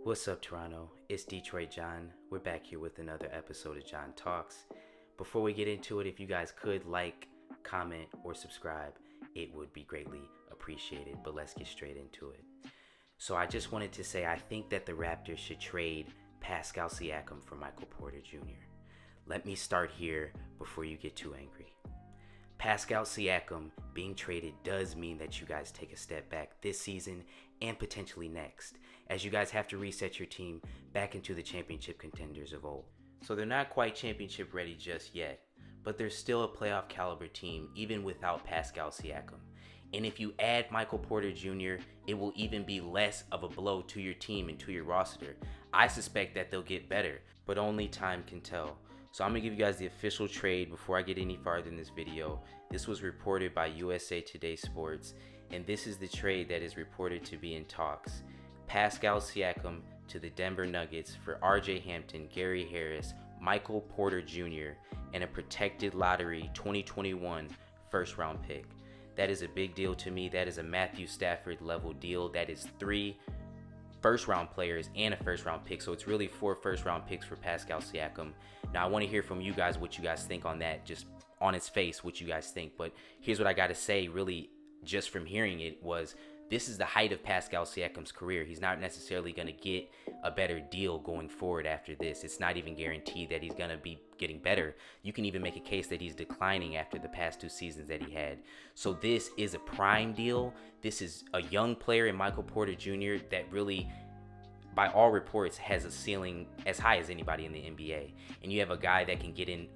What's up, Toronto? It's Detroit John. We're back here with another episode of JonTalks. Before we get into it, if you guys could like, comment, or subscribe, it would be greatly appreciated. But let's get straight into it. So I just wanted to say I think that the Raptors should trade Pascal Siakam for Micheal Porter Jr. Let me start here before you get too angry. Pascal Siakam being traded does mean that you guys take a step back this season and potentially next, as you guys have to reset your team back into the championship contenders of old. So they're not quite championship ready just yet, but they're still a playoff caliber team even without Pascal Siakam. And if you add Micheal Porter Jr., it will even be less of a blow to your team and to your roster. I suspect that they'll get better, but only time can tell. So I'm going to give you guys the official trade before I get any farther in this video. This was reported by USA Today Sports, and this is the trade that is reported to be in talks. Pascal Siakam to the Denver Nuggets for RJ Hampton, Garry Harris, Micheal Porter Jr., and a protected lottery 2021 first round pick. That is a big deal to me. That is a Matthew Stafford level deal. That is 3 first round players and a first round pick. So it's really 4 first round picks for Pascal Siakam. Now I want to hear from you guys what you guys think on that, just on its face, what you guys think. But here's what I got to say, really, just from hearing it, was this is the height of Pascal Siakam's career. He's not necessarily going to get a better deal going forward after this. It's not even guaranteed that he's going to be getting better. You can even make a case that he's declining after the past 2 seasons that he had. So this is a prime deal. This is a young player in Micheal Porter Jr. that really, by all reports, has a ceiling as high as anybody in the NBA. And you have a guy that can get in,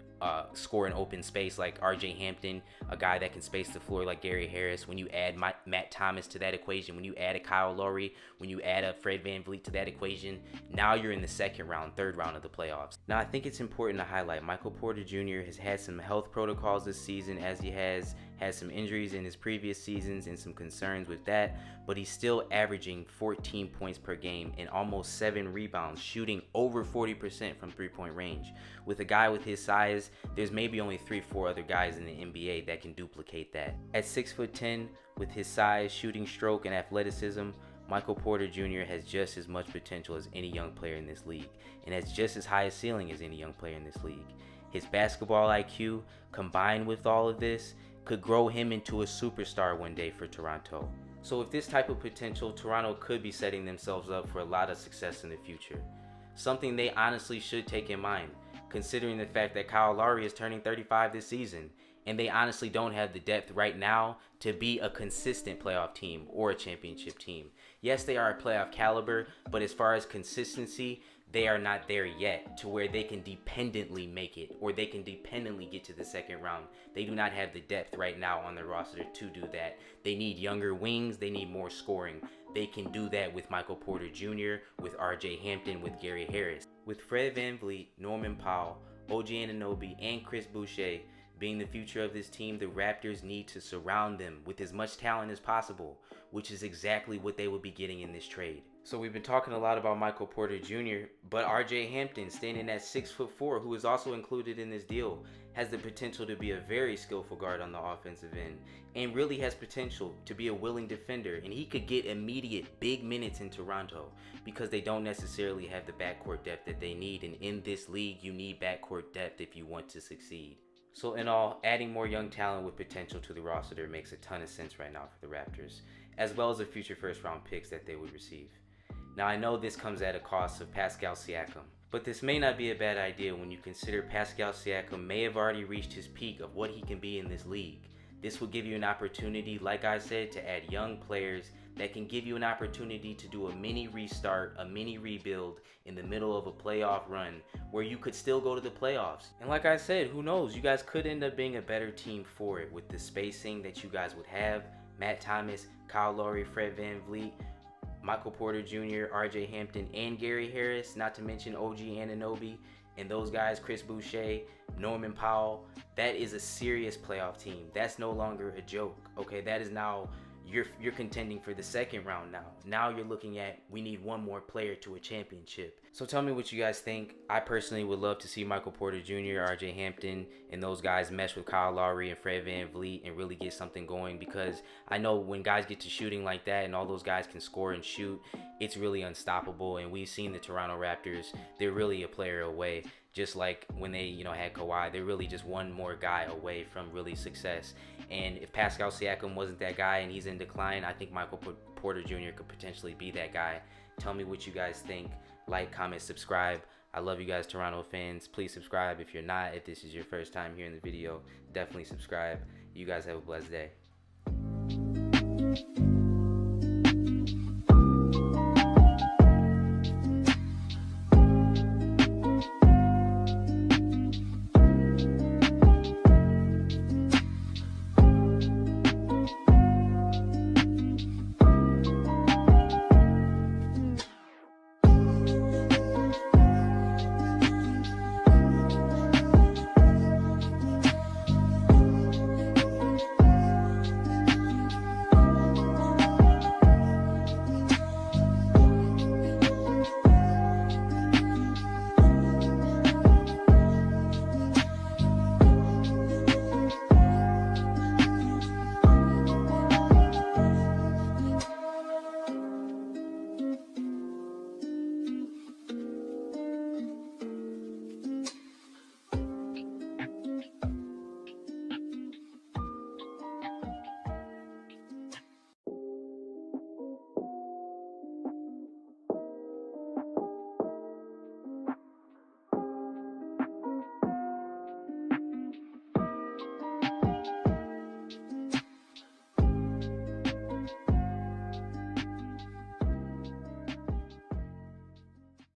score in open space like RJ Hampton, a guy that can space the floor like Garry Harris. When you add Matt Thomas to that equation, when you add a Kyle Lowry, when you add a Fred VanVleet to that equation, now you're in the second round, third round of the playoffs. Now I think it's important to highlight Micheal Porter Jr. has had some health protocols this season, as he has had some injuries in his previous seasons and some concerns with that, but he's still averaging 14 points per game and almost 7 rebounds, shooting over 40% from 3-point range. With a guy with his size, there's maybe only 3-4 other guys in the NBA that can duplicate that. At 6'10", with his size, shooting stroke, and athleticism, Micheal Porter Jr. has just as much potential as any young player in this league, and has just as high a ceiling as any young player in this league. His basketball IQ, combined with all of this, could grow him into a superstar one day for Toronto. So with this type of potential, Toronto could be setting themselves up for a lot of success in the future. Something they honestly should take in mind, considering the fact that Kyle Lowry is turning 35 this season, and they honestly don't have the depth right now to be a consistent playoff team or a championship team. Yes, they are a playoff caliber, but as far as consistency, they are not there yet to where they can dependently make it, or they can dependently get to the second round. They do not have the depth right now on their roster to do that. They need younger wings. They need more scoring. They can do that with Micheal Porter Jr., with RJ Hampton, with Garry Harris. With Fred VanVleet, Norman Powell, OG Anunoby, and Chris Boucher being the future of this team, the Raptors need to surround them with as much talent as possible, which is exactly what they will be getting in this trade. So we've been talking a lot about Micheal Porter Jr., but RJ Hampton, standing at 6'4", who is also included in this deal, has the potential to be a very skillful guard on the offensive end, and really has potential to be a willing defender, and he could get immediate big minutes in Toronto because they don't necessarily have the backcourt depth that they need, and in this league you need backcourt depth if you want to succeed. So in all, adding more young talent with potential to the roster makes a ton of sense right now for the Raptors, as well as the future first round picks that they would receive. Now I know this comes at a cost of Pascal Siakam, but this may not be a bad idea when you consider Pascal Siakam may have already reached his peak of what he can be in this league. This will give you an opportunity, like I said, to add young players that can give you an opportunity to do a mini restart, a mini rebuild in the middle of a playoff run where you could still go to the playoffs. And like I said, who knows, you guys could end up being a better team for it with the spacing that you guys would have. Matt Thomas, Kyle Lowry, Fred VanVleet, Micheal Porter Jr., RJ Hampton, and Garry Harris, not to mention OG Anunoby, and those guys, Chris Boucher, Norman Powell. That is a serious playoff team. That's no longer a joke, okay? That is now you're contending for the second round now. Now you're looking at, we need one more player to a championship. So tell me what you guys think. I personally would love to see Micheal Porter Jr., RJ Hampton, and those guys mesh with Kyle Lowry and Fred VanVleet and really get something going, because I know when guys get to shooting like that and all those guys can score and shoot, it's really unstoppable. And we've seen the Toronto Raptors, they're really a player away. Just like when they, had Kawhi, they're really just one more guy away from really success. And if Pascal Siakam wasn't that guy and he's in decline, I think Micheal Porter Jr. could potentially be that guy. Tell me what you guys think. Like, comment, subscribe. I love you guys, Toronto fans. Please subscribe if you're not. If this is your first time here in the video, definitely subscribe. You guys have a blessed day.